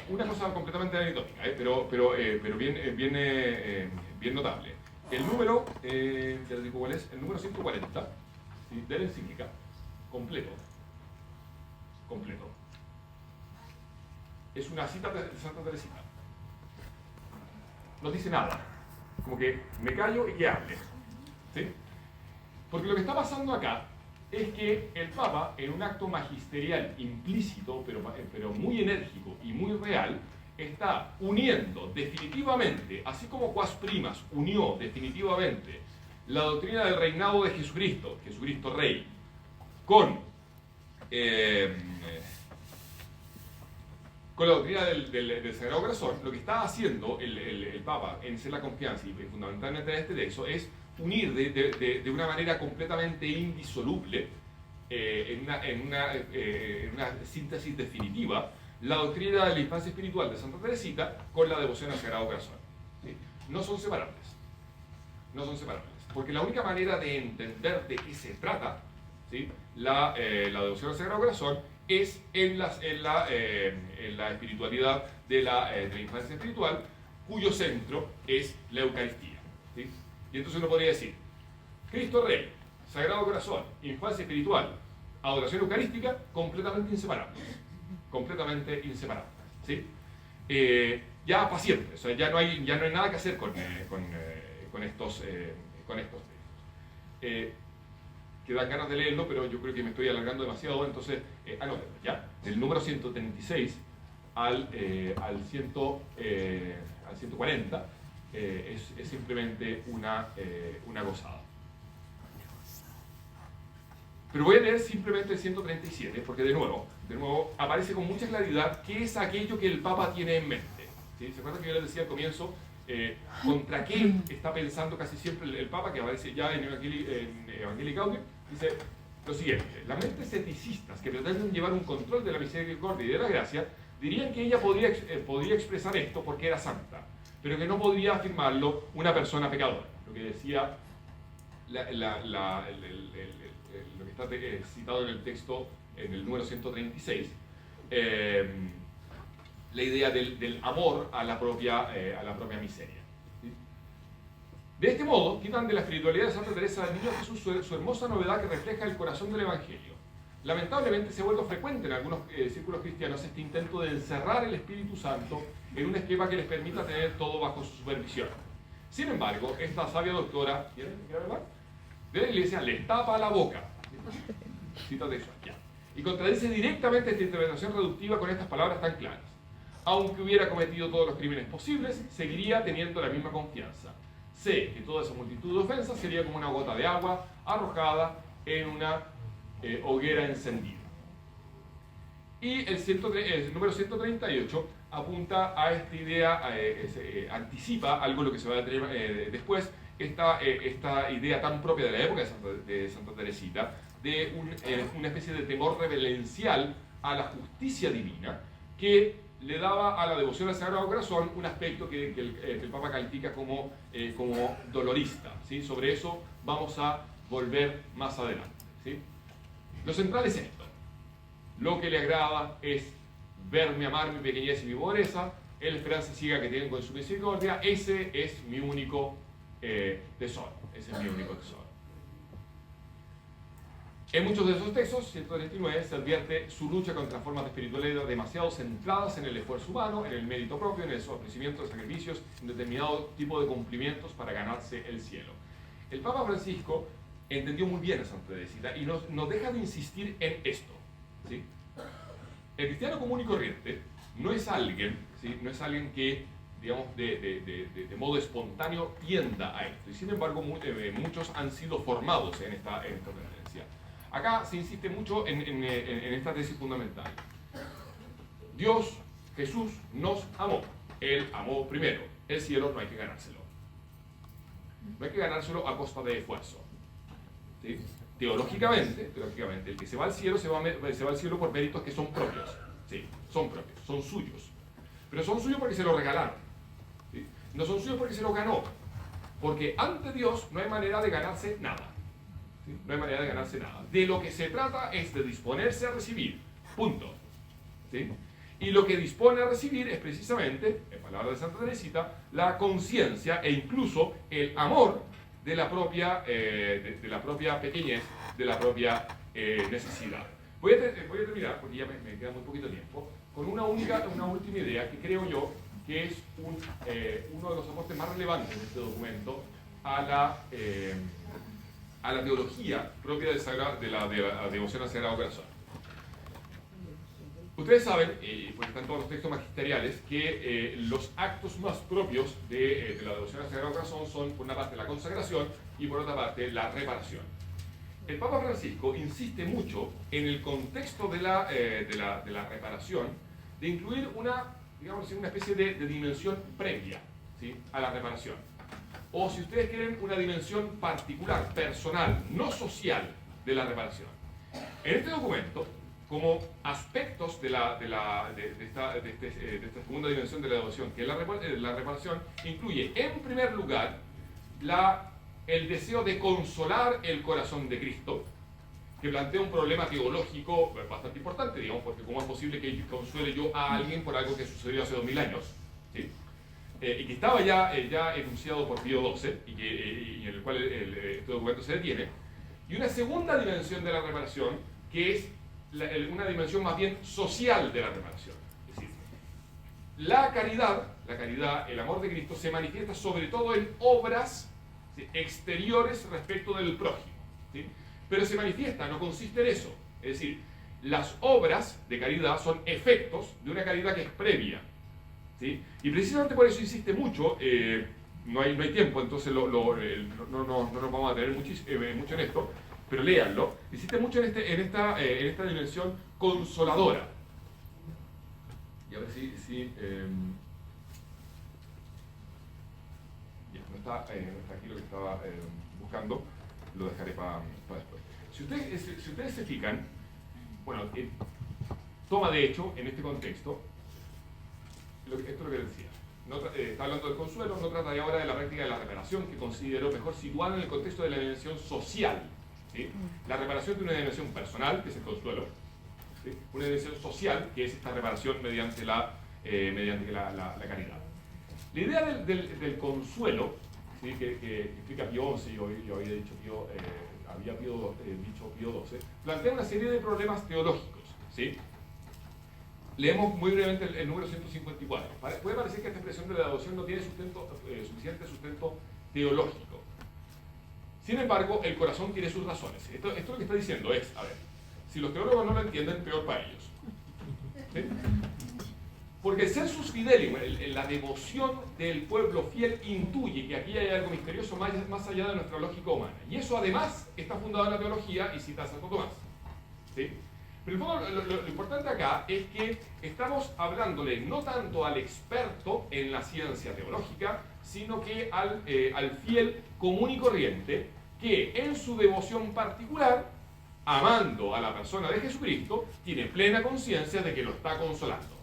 Una cosa completamente anecdótica, pero bien notable. El número, ya les digo cuál es, el número 140, ¿sí? De la encíclica, completo, es una cita de Santa Teresita. No dice nada, como que me callo y que hable, ¿sí? Porque lo que está pasando acá es que el Papa, en un acto magisterial implícito, pero muy enérgico y muy real, está uniendo definitivamente, así como Quas Primas unió definitivamente la doctrina del reinado de Jesucristo, Jesucristo Rey, con la doctrina del Sagrado Corazón. Lo que está haciendo el Papa en Ser la Confianza y fundamentalmente en este texto es unir de una manera completamente indisoluble, en una síntesis definitiva, la doctrina de la infancia espiritual de Santa Teresita con la devoción al Sagrado Corazón. ¿Sí? No son separables. No son separables. Porque la única manera de entender de qué se trata, ¿sí? la devoción al Sagrado Corazón es en la espiritualidad de la infancia espiritual, cuyo centro es la Eucaristía. ¿Sí? Y entonces uno podría decir, Cristo Rey, Sagrado Corazón, infancia espiritual, adoración eucarística, completamente inseparables. Completamente inseparables. ¿Sí? Ya para siempre, o sea, ya no hay nada que hacer con estos textos. Que dan ganas de leerlo, pero yo creo que me estoy alargando demasiado, entonces, anótenlo, ¿ya? Del número 136 al 140 es simplemente una gozada. Pero voy a leer simplemente el 137, porque de nuevo aparece con mucha claridad qué es aquello que el Papa tiene en mente. ¿Sí? ¿Se acuerdan que yo les decía al comienzo contra qué está pensando casi siempre el Papa, que aparece ya en Evangelii Gaudium? Dice lo siguiente: las mentes ceticistas que pretenden llevar un control de la misericordia y de la gracia dirían que ella podría expresar esto porque era santa, pero que no podría afirmarlo una persona pecadora. Lo que decía lo que está citado en el texto, en el número 136, la idea del amor a la propia miseria. ¿Sí? De este modo, quitan de la espiritualidad de Santa Teresa del Niño Jesús su hermosa novedad que refleja el corazón del Evangelio. Lamentablemente se vuelve frecuente en algunos círculos cristianos este intento de encerrar el Espíritu Santo en un esquema que les permita tener todo bajo su supervisión. Sin embargo, esta sabia doctora, ¿quiere hablar?, de la Iglesia les tapa la boca. Cita textual, ya. Y contradice directamente esta interpretación reductiva con estas palabras tan claras. Aunque hubiera cometido todos los crímenes posibles, seguiría teniendo la misma confianza. Sé que toda esa multitud de ofensas sería como una gota de agua arrojada en una hoguera encendida. Y el número 138 apunta a esta idea, anticipa algo lo que se va a tener después, esta idea tan propia de la época de Santa Teresita, de una especie de temor reverencial a la justicia divina, que le daba a la devoción al Sagrado Corazón un aspecto que el Papa califica como dolorista. ¿Sí? Sobre eso vamos a volver más adelante. ¿Sí? Lo central es esto. Lo que le agrada es verme amar mi pequeñez y mi pobreza, la esperanza ciega que tengo en su misericordia. Ese es mi único tesoro. Ese es mi único tesoro. En muchos de esos textos, 139, se advierte su lucha contra formas de espiritualidad demasiado centradas en el esfuerzo humano, en el mérito propio, en el ofrecimiento de sacrificios, en determinado tipo de cumplimientos para ganarse el cielo. El Papa Francisco entendió muy bien a Santa Teresita y nos deja de insistir en esto, ¿sí? El cristiano común y corriente no es alguien, ¿sí? No es alguien que, digamos, de modo espontáneo tienda a esto. Y sin embargo, muchos han sido formados en esta tendencia. Acá se insiste mucho en esta tesis fundamental. Dios, Jesús, nos amó. Él amó primero. El cielo no hay que ganárselo. No hay que ganárselo a costa de esfuerzo. ¿Sí? Teológicamente, el que se va al cielo se va al cielo por méritos que son propios. Sí, son propios, son suyos. Pero son suyos porque se los regalaron. ¿Sí? No son suyos porque se los ganó. Porque ante Dios no hay manera de ganarse nada. ¿Sí? No hay manera de ganarse nada. De lo que se trata es de disponerse a recibir. Punto. ¿Sí? Y lo que dispone a recibir es precisamente, en palabras de Santa Teresita, la conciencia e incluso el amor de la propia pequeñez, de la propia necesidad. Voy a terminar, porque ya me queda muy poquito tiempo, con una última idea que creo yo que es uno de los aportes más relevantes de este documento a la teología propia de la devoción al Sagrado Corazón. Ustedes saben, porque están todos los textos magisteriales, que los actos más propios de la devoción al Sagrado Corazón son, por una parte, la consagración y, por otra parte, la reparación. El Papa Francisco insiste mucho en el contexto de la reparación, de incluir una especie de dimensión previa, ¿sí?, a la reparación. O, si ustedes quieren, una dimensión particular, personal, no social, de la reparación. En este documento, como aspectos de esta segunda dimensión de la devoción, que es la reparación, incluye, en primer lugar, el deseo de consolar el corazón de Cristo, que plantea un problema teológico bastante importante, digamos, porque ¿cómo es posible que consuele yo a alguien por algo que sucedió hace 2000 años? ¿Sí? Y que estaba ya enunciado por Pío XII, y en el cual este documento se detiene. Y una segunda dimensión de la reparación, que es una dimensión más bien social de la reparación. Es decir, la caridad, el amor de Cristo, se manifiesta sobre todo en obras, ¿sí?, exteriores respecto del prójimo. ¿Sí? Pero se manifiesta, no consiste en eso. Es decir, las obras de caridad son efectos de una caridad que es previa. ¿Sí? Y precisamente por eso insiste mucho, no hay tiempo, entonces no nos vamos a tener mucho en esto, pero léanlo, insiste mucho en esta dimensión consoladora. Y a ver si ya, no está aquí lo que estaba buscando, lo dejaré para después. Si ustedes se fijan, bueno, toma de hecho, en este contexto, esto es lo que decía. Está hablando del consuelo, no trata de ahora de la práctica de la reparación, que consideró mejor situada en el contexto de la dimensión social. ¿Sí? La reparación tiene una dimensión personal, que es el consuelo, ¿sí?, una dimensión social, que es esta reparación mediante la caridad. La idea del consuelo, ¿sí?, que explica Pío XI, yo había dicho Pío XII, plantea una serie de problemas teológicos. ¿Sí? Leemos muy brevemente el número 154. Puede parecer que esta expresión de la devoción no tiene suficiente sustento teológico. Sin embargo, el corazón tiene sus razones. Esto lo que está diciendo es, a ver, si los teólogos no lo entienden, peor para ellos. ¿Sí? Porque el sensus fidelium, la devoción del pueblo fiel, intuye que aquí hay algo misterioso más allá de nuestra lógica humana. Y eso además está fundado en la teología y cita a Santo Tomás. ¿Sí? Pero en el fondo, lo importante acá es que estamos hablándole no tanto al experto en la ciencia teológica, sino que al fiel común y corriente, que en su devoción particular, amando a la persona de Jesucristo, tiene plena conciencia de que lo está consolando.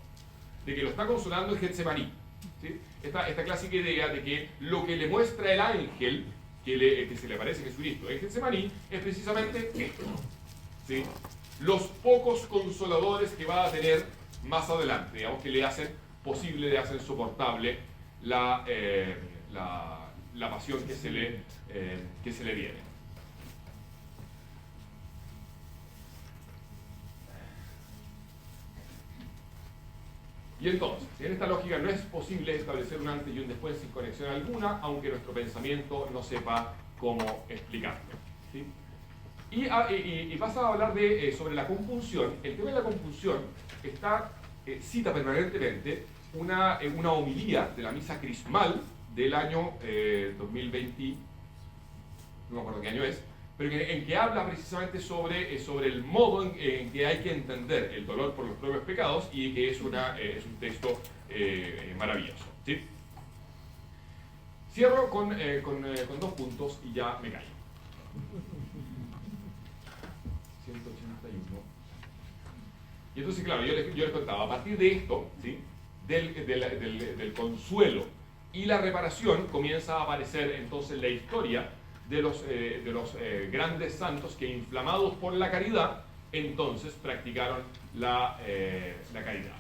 De que lo está consolando en Getsemaní. ¿Sí? Esta clásica idea de que lo que le muestra el ángel que se le aparece a Jesucristo en Getsemaní es precisamente esto. ¿Sí? Los pocos consoladores que va a tener más adelante, digamos, que le hacen posible, le hacen soportable la pasión que se le viene. Y entonces, en esta lógica no es posible establecer un antes y un después sin conexión alguna, aunque nuestro pensamiento no sepa cómo explicarte, ¿sí? Y vas a hablar sobre la compunción. El tema de la compunción cita permanentemente una homilía de la misa crismal del año 2020, no me acuerdo qué año es, pero en que habla precisamente sobre el modo en que hay que entender el dolor por los propios pecados, y que es un texto maravilloso, ¿sí? Cierro con 2 puntos y ya me callo. 181. Y entonces, claro, yo les contaba, a partir de esto, ¿sí?, del consuelo y la reparación, comienza a aparecer entonces la historia de los grandes santos que, inflamados por la caridad, entonces practicaron la caridad.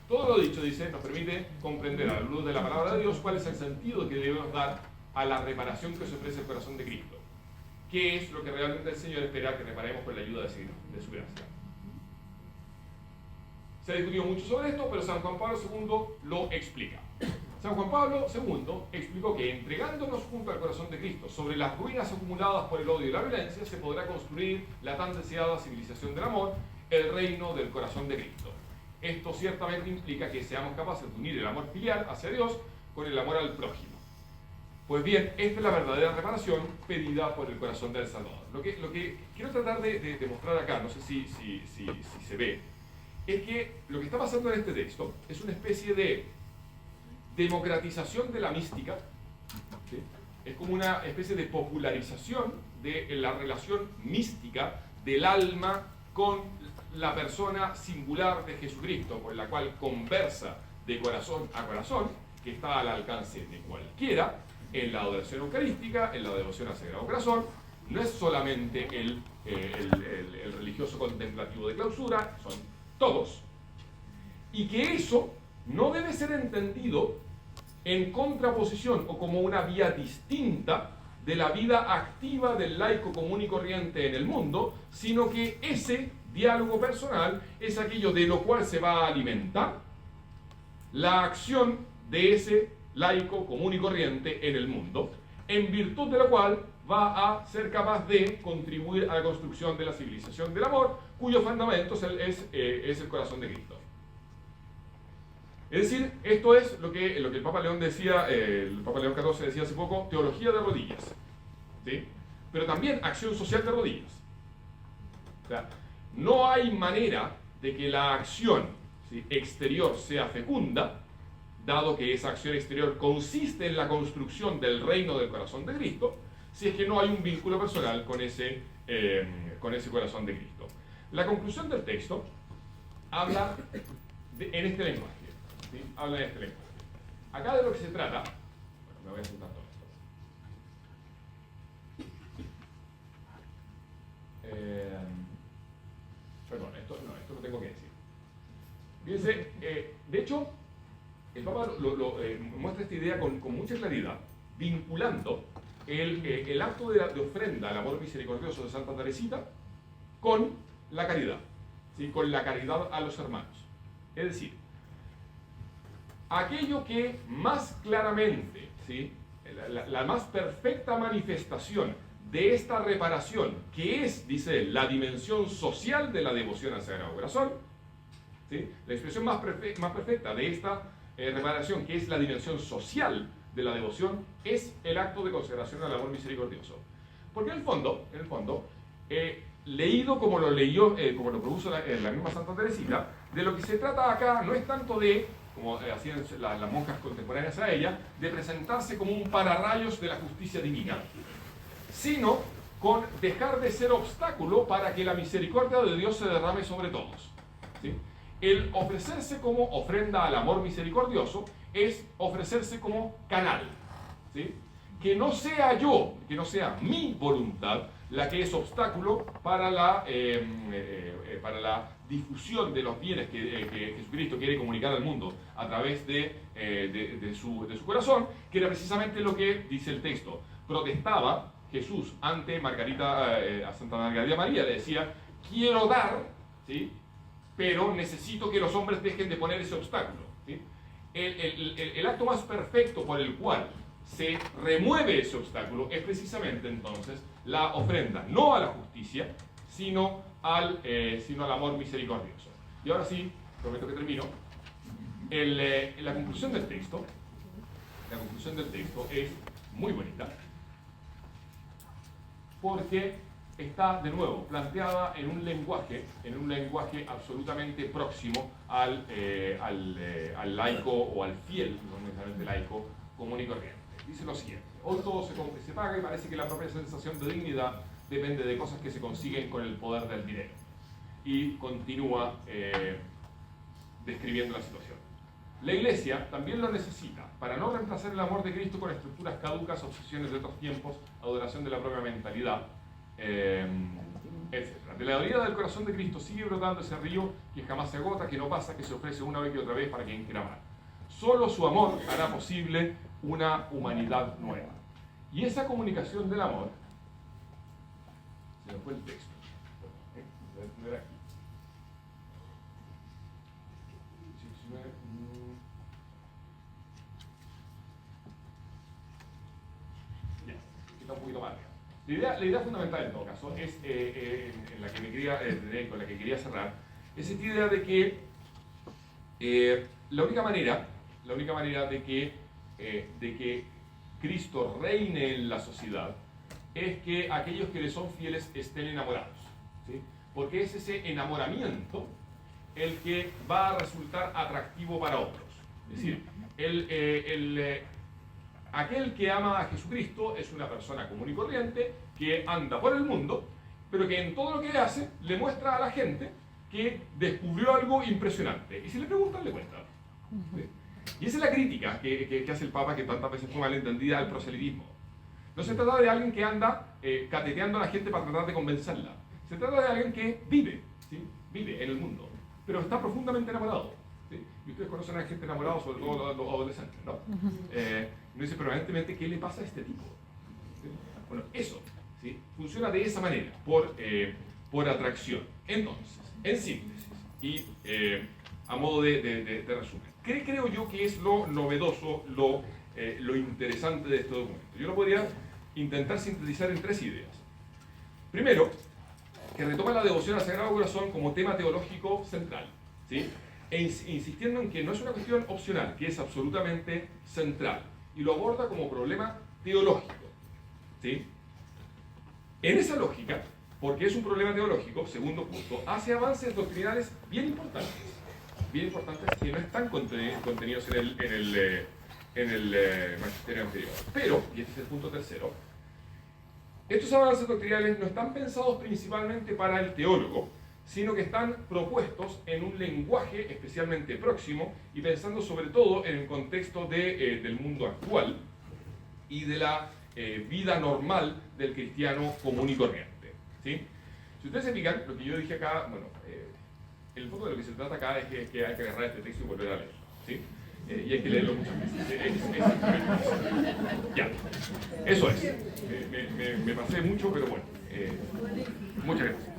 Todo lo dicho, dice, nos permite comprender a la luz de la palabra de Dios cuál es el sentido que debemos dar a la reparación que se ofrece el corazón de Cristo. ¿Qué es lo que realmente el Señor espera que reparemos con la ayuda de su gracia? Se ha discutido mucho sobre esto, pero San Juan Pablo II lo explica. San Juan Pablo II explicó que, entregándonos junto al corazón de Cristo sobre las ruinas acumuladas por el odio y la violencia, se podrá construir la tan deseada civilización del amor, el reino del corazón de Cristo. Esto ciertamente implica que seamos capaces de unir el amor filial hacia Dios con el amor al prójimo. Pues bien, esta es la verdadera reparación pedida por el corazón del Salvador. Lo que quiero tratar de mostrar acá, no sé si se ve, es que lo que está pasando en este texto es una especie de democratización de la mística, ¿sí? Es como una especie de popularización de la relación mística del alma con la persona singular de Jesucristo, con la cual conversa de corazón a corazón, que está al alcance de cualquiera, en la adoración eucarística, en la devoción al Sagrado Corazón. No es solamente el religioso contemplativo de clausura, son todos. Y que eso no debe ser entendido en contraposición o como una vía distinta de la vida activa del laico común y corriente en el mundo, sino que ese diálogo personal es aquello de lo cual se va a alimentar la acción de ese laico común y corriente en el mundo, en virtud de lo cual va a ser capaz de contribuir a la construcción de la civilización del amor, cuyo fundamento es el corazón de Cristo. Es decir, esto es lo que el Papa León decía, el Papa León XIV decía hace poco, teología de rodillas, ¿sí? Pero también acción social de rodillas. O sea, no hay manera de que la acción, ¿sí?, exterior sea fecunda, dado que esa acción exterior consiste en la construcción del reino del corazón de Cristo, si es que no hay un vínculo personal con ese corazón de Cristo. La conclusión del texto habla en este lenguaje, ¿sí? Habla en este lenguaje. Acá de lo que se trata, bueno, me voy a juntar todo esto. Perdón, esto lo tengo que decir. Fíjense, de hecho, el Papa muestra esta idea con mucha claridad, vinculando el acto de ofrenda al amor misericordioso de Santa Teresita con la caridad, ¿sí?, con la caridad a los hermanos. Es decir, aquello que más claramente, ¿sí?, la más perfecta manifestación de esta reparación, que es, dice él, la dimensión social de la devoción al Sagrado Corazón, ¿sí?, la expresión más perfecta de esta reparación, que es la dimensión social de la devoción, es el acto de consagración al amor misericordioso. Porque en el fondo, leído como lo leyó, como lo propuso la misma Santa Teresita, de lo que se trata acá no es tanto de, como hacían las monjas contemporáneas a ella, de presentarse como un pararrayos de la justicia divina, sino con dejar de ser obstáculo para que la misericordia de Dios se derrame sobre todos, ¿sí? El ofrecerse como ofrenda al amor misericordioso es ofrecerse como canal, ¿sí? Que no sea yo, que no sea mi voluntad la que es obstáculo para la difusión de los bienes que Jesucristo quiere comunicar al mundo a través de su corazón, que era precisamente lo que dice el texto. Protestaba Jesús ante a Santa Margarita María, le decía, quiero dar, ¿sí?, pero necesito que los hombres dejen de poner ese obstáculo, ¿sí? El acto más perfecto por el cual se remueve ese obstáculo, es precisamente entonces la ofrenda, no a la justicia, sino al amor misericordioso. Y ahora sí, prometo que termino. La conclusión del texto es muy bonita, porque está de nuevo planteada en un lenguaje absolutamente próximo al laico o al fiel, no necesariamente laico, común y corriente. Dice lo siguiente: hoy todo se paga y parece que la propia sensación de dignidad depende de cosas que se consiguen con el poder del dinero. Y continúa describiendo la situación. La Iglesia también lo necesita para no reemplazar el amor de Cristo con estructuras caducas, obsesiones de otros tiempos, adoración de la propia mentalidad, etc. De la orilla del corazón de Cristo sigue brotando ese río que jamás se agota, que no pasa, que se ofrece una vez y otra vez para quien quiera amar. Solo su amor hará posible una humanidad nueva. Y esa comunicación del amor, se me fue el texto, no era aquí. Está un poquito más. La idea fundamental en todo caso es, en la que me quería, con la que quería cerrar, es esta idea de que la única manera de que Cristo reine en la sociedad es que aquellos que le son fieles estén enamorados, ¿sí? Porque es ese enamoramiento el que va a resultar atractivo para otros. Es decir, aquel que ama a Jesucristo es una persona común y corriente que anda por el mundo, pero que en todo lo que hace le muestra a la gente que descubrió algo impresionante. Y si le preguntan, le cuentan. ¿Sí? Y esa es la crítica que hace el Papa, que tantas veces fue malentendida, al proselitismo. No se trata de alguien que anda cateteando a la gente para tratar de convencerla. Se trata de alguien que vive, ¿sí? Vive en el mundo, pero está profundamente enamorado. ¿Sí? Y ustedes conocen a gente enamorada, sobre todo los adolescentes, ¿no? No dice, pero evidentemente, ¿qué le pasa a este tipo? ¿Sí? Bueno, eso, ¿sí? Funciona de esa manera, por atracción. Entonces, en síntesis, y a modo de resumen, ¿qué creo yo que es lo novedoso, lo interesante de este documento? Yo lo podría intentar sintetizar en 3 ideas. Primero, que retoma la devoción al Sagrado Corazón como tema teológico central, ¿sí? E insistiendo en que no es una cuestión opcional, que es absolutamente central, y lo aborda como problema teológico, ¿sí? En esa lógica, porque es un problema teológico, segundo punto, hace avances doctrinales bien importantes que no están contenidos en el magisterio anterior. Pero, y este es el punto tercero, estos avances doctrinales no están pensados principalmente para el teólogo, sino que están propuestos en un lenguaje especialmente próximo y pensando sobre todo en el contexto del mundo actual y de la vida normal del cristiano común y corriente, ¿sí? Si ustedes se fijan, lo que yo dije acá, bueno, el fondo de lo que se trata acá es que hay que agarrar este texto y volver a leerlo, ¿sí? Y hay que leerlo muchas veces. Ya, eso es. Me pasé mucho, pero bueno, muchas gracias.